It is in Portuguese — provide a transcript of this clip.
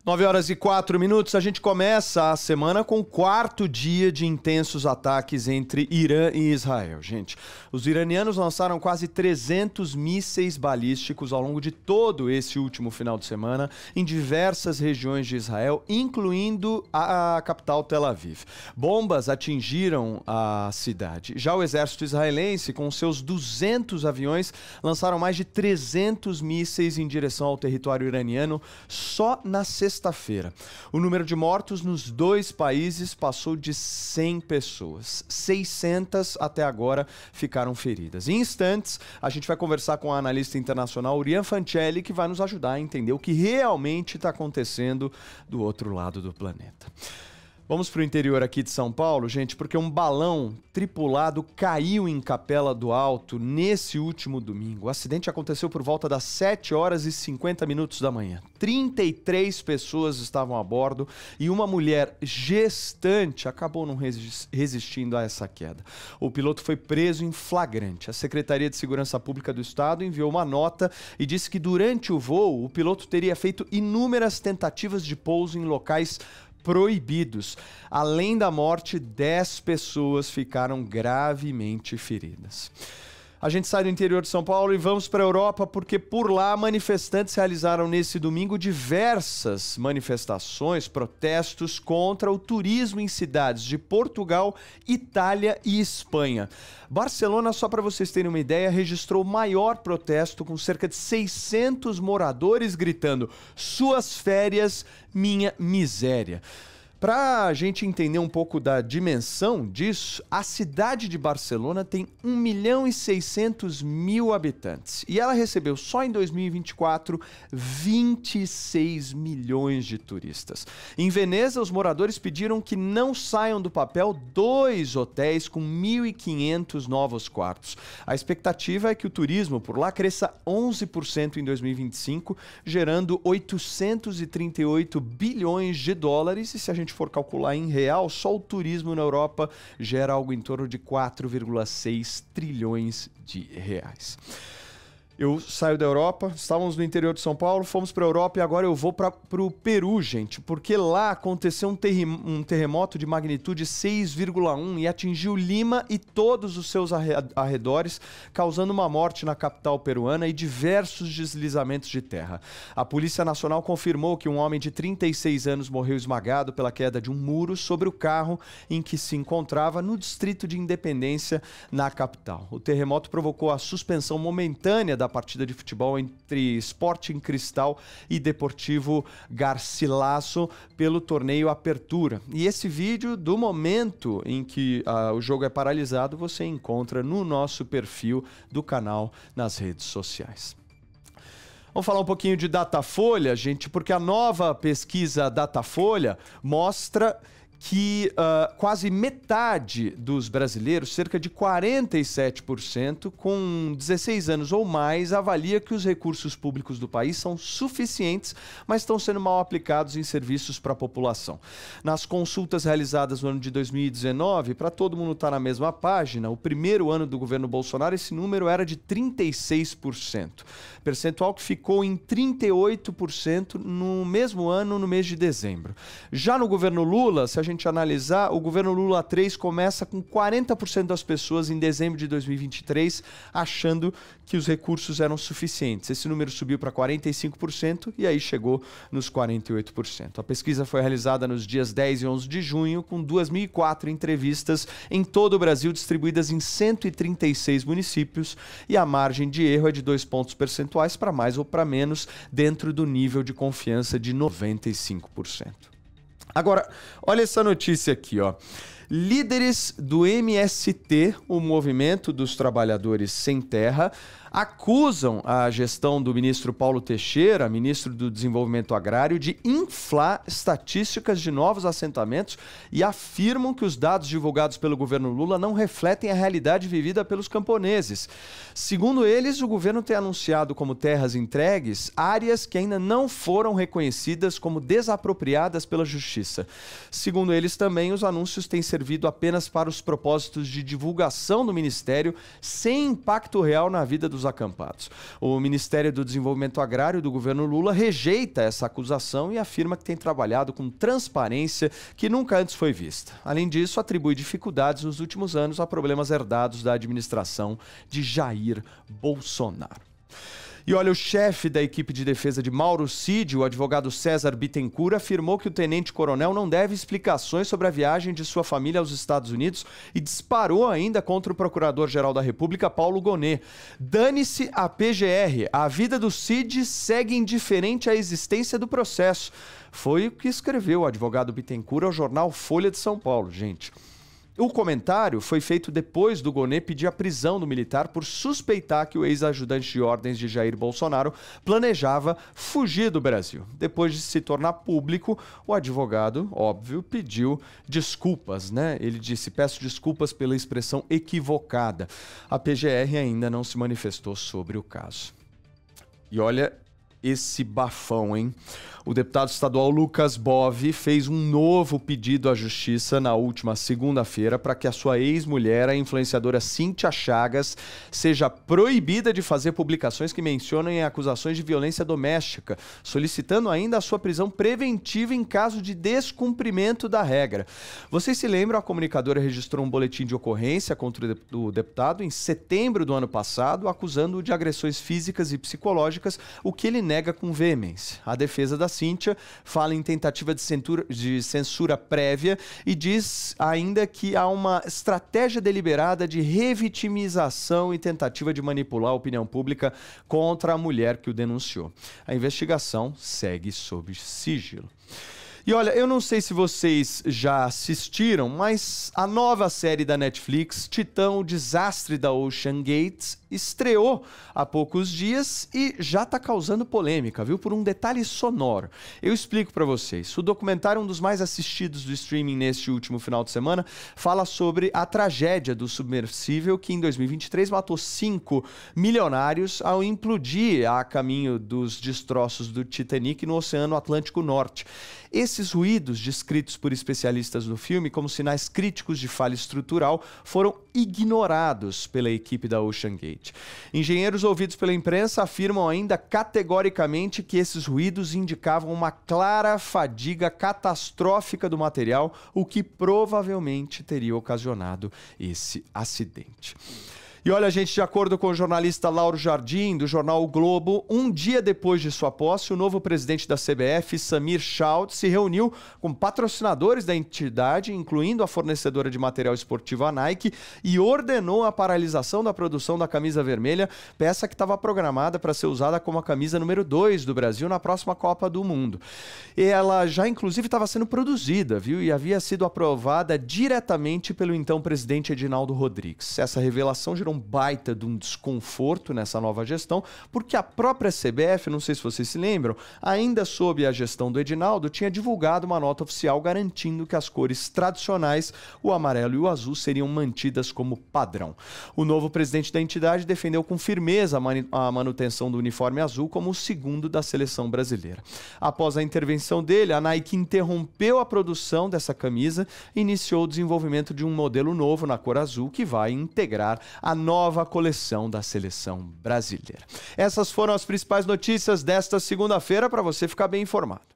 9h04, a gente começa a semana com o quarto dia de intensos ataques entre Irã e Israel. Gente, os iranianos lançaram quase 300 mísseis balísticos ao longo de todo esse último final de semana em diversas regiões de Israel, incluindo a capital Tel Aviv. Bombas atingiram a cidade. Já o exército israelense, com seus 200 aviões, lançaram mais de 300 mísseis em direção ao território iraniano só na sexta-feira. O número de mortos nos dois países passou de 100 pessoas. 600 até agora ficaram feridas. Em instantes, a gente vai conversar com a analista internacional Urian Fancelli, que vai nos ajudar a entender o que realmente está acontecendo do outro lado do planeta. Vamos para o interior aqui de São Paulo, gente, porque um balão tripulado caiu em Capela do Alto nesse último domingo. O acidente aconteceu por volta das 7h50 da manhã. 33 pessoas estavam a bordo e uma mulher gestante acabou não resistindo a essa queda. O piloto foi preso em flagrante. A Secretaria de Segurança Pública do Estado enviou uma nota e disse que durante o voo o piloto teria feito inúmeras tentativas de pouso em locais proibidos. Além da morte, 10 pessoas ficaram gravemente feridas. A gente sai do interior de São Paulo e vamos para a Europa, porque por lá manifestantes realizaram nesse domingo diversas manifestações, protestos contra o turismo em cidades de Portugal, Itália e Espanha. Barcelona, só para vocês terem uma ideia, registrou o maior protesto com cerca de 600 moradores gritando: "Suas férias, minha miséria". Para a gente entender um pouco da dimensão disso, a cidade de Barcelona tem 1.600.000 habitantes e ela recebeu só em 2024 26 milhões de turistas. Em Veneza, os moradores pediram que não saiam do papel 2 hotéis com 1.500 novos quartos. A expectativa é que o turismo por lá cresça 11% em 2025, gerando 838 bilhões de dólares, e se a gente for calcular em real, só o turismo na Europa gera algo em torno de 4,6 trilhões de reais. Eu saio da Europa, estávamos no interior de São Paulo, fomos para a Europa e agora eu vou para o Peru, gente, porque lá aconteceu um terremoto de magnitude 6,1 e atingiu Lima e todos os seus arredores, causando uma morte na capital peruana e diversos deslizamentos de terra. A Polícia Nacional confirmou que um homem de 36 anos morreu esmagado pela queda de um muro sobre o carro em que se encontrava no distrito de Independência, na capital. O terremoto provocou a suspensão momentânea da partida de futebol entre Sporting Cristal e Deportivo Garcilaso pelo torneio Apertura. E esse vídeo do momento em que o jogo é paralisado você encontra no nosso perfil do canal nas redes sociais. Vamos falar um pouquinho de Datafolha, gente, porque a nova pesquisa Datafolha mostra que quase metade dos brasileiros, cerca de 47%, com 16 anos ou mais, avalia que os recursos públicos do país são suficientes, mas estão sendo mal aplicados em serviços para a população. Nas consultas realizadas no ano de 2019, para todo mundo estar na mesma página, o primeiro ano do governo Bolsonaro, esse número era de 36%, percentual que ficou em 38% no mesmo ano, no mês de dezembro. Já no governo Lula, se a gente analisar, o governo Lula 3 começa com 40% das pessoas em dezembro de 2023 achando que os recursos eram suficientes. Esse número subiu para 45% e aí chegou nos 48%. A pesquisa foi realizada nos dias 10 e 11 de junho, com 2.004 entrevistas em todo o Brasil, distribuídas em 136 municípios, e a margem de erro é de 2 pontos percentuais para mais ou para menos, dentro do nível de confiança de 95%. Agora, olha essa notícia aqui, ó. Líderes do MST, o Movimento dos Trabalhadores Sem Terra, acusam a gestão do ministro Paulo Teixeira, ministro do Desenvolvimento Agrário, de inflar estatísticas de novos assentamentos e afirmam que os dados divulgados pelo governo Lula não refletem a realidade vivida pelos camponeses. Segundo eles, o governo tem anunciado como terras entregues áreas que ainda não foram reconhecidas como desapropriadas pela Justiça. Segundo eles também, os anúncios têm servido apenas para os propósitos de divulgação do Ministério, sem impacto real na vida dos acampados. O Ministério do Desenvolvimento Agrário do governo Lula rejeita essa acusação e afirma que tem trabalhado com transparência que nunca antes foi vista. Além disso, atribui dificuldades nos últimos anos a problemas herdados da administração de Jair Bolsonaro. E olha, o chefe da equipe de defesa de Mauro Cid, o advogado César Bittencourt, afirmou que o tenente-coronel não deve explicações sobre a viagem de sua família aos Estados Unidos e disparou ainda contra o procurador-geral da República, Paulo Gonet. Dane-se a PGR, a vida do Cid segue indiferente à existência do processo. Foi o que escreveu o advogado Bittencourt ao jornal Folha de São Paulo, gente. O comentário foi feito depois do Gonet pedir a prisão do militar por suspeitar que o ex-ajudante de ordens de Jair Bolsonaro planejava fugir do Brasil. Depois de se tornar público, o advogado, óbvio, pediu desculpas, né? Ele disse: peço desculpas pela expressão equivocada. A PGR ainda não se manifestou sobre o caso. E olha esse bafão, hein? O deputado estadual Lucas Bove fez um novo pedido à Justiça na última segunda-feira para que a sua ex-mulher, a influenciadora Cíntia Chagas, seja proibida de fazer publicações que mencionem acusações de violência doméstica, solicitando ainda a sua prisão preventiva em caso de descumprimento da regra. Vocês se lembram, a comunicadora registrou um boletim de ocorrência contra o deputado em setembro do ano passado, acusando-o de agressões físicas e psicológicas, o que ele nega com veemência. A defesa da Cíntia fala em tentativa de censura prévia e diz ainda que há uma estratégia deliberada de revitimização e tentativa de manipular a opinião pública contra a mulher que o denunciou. A investigação segue sob sigilo. E olha, eu não sei se vocês já assistiram, mas a nova série da Netflix, Titã, o Desastre da Ocean Gate, estreou há poucos dias e já está causando polêmica, viu? Por um detalhe sonoro. Eu explico para vocês. O documentário, um dos mais assistidos do streaming neste último final de semana, fala sobre a tragédia do submersível que em 2023 matou 5 milionários ao implodir a caminho dos destroços do Titanic no Oceano Atlântico Norte. Esses ruídos, descritos por especialistas no filme como sinais críticos de falha estrutural, foram ignorados pela equipe da Ocean Gate. Engenheiros ouvidos pela imprensa afirmam ainda categoricamente que esses ruídos indicavam uma clara fadiga catastrófica do material, o que provavelmente teria ocasionado esse acidente. E olha, gente, de acordo com o jornalista Lauro Jardim, do jornal O Globo, um dia depois de sua posse, o novo presidente da CBF, Samir Chaud, se reuniu com patrocinadores da entidade, incluindo a fornecedora de material esportivo, a Nike, e ordenou a paralisação da produção da camisa vermelha, peça que estava programada para ser usada como a camisa número 2 do Brasil na próxima Copa do Mundo. E ela já, inclusive, estava sendo produzida, viu? E havia sido aprovada diretamente pelo então presidente Edinaldo Rodrigues. Essa revelação gerou um baita de um desconforto nessa nova gestão, porque a própria CBF, não sei se vocês se lembram, ainda sob a gestão do Edinaldo, tinha divulgado uma nota oficial garantindo que as cores tradicionais, o amarelo e o azul, seriam mantidas como padrão. O novo presidente da entidade defendeu com firmeza a manutenção do uniforme azul como o segundo da seleção brasileira. Após a intervenção dele, a Nike interrompeu a produção dessa camisa e iniciou o desenvolvimento de um modelo novo na cor azul que vai integrar a nova coleção da seleção brasileira. Essas foram as principais notícias desta segunda-feira para você ficar bem informado.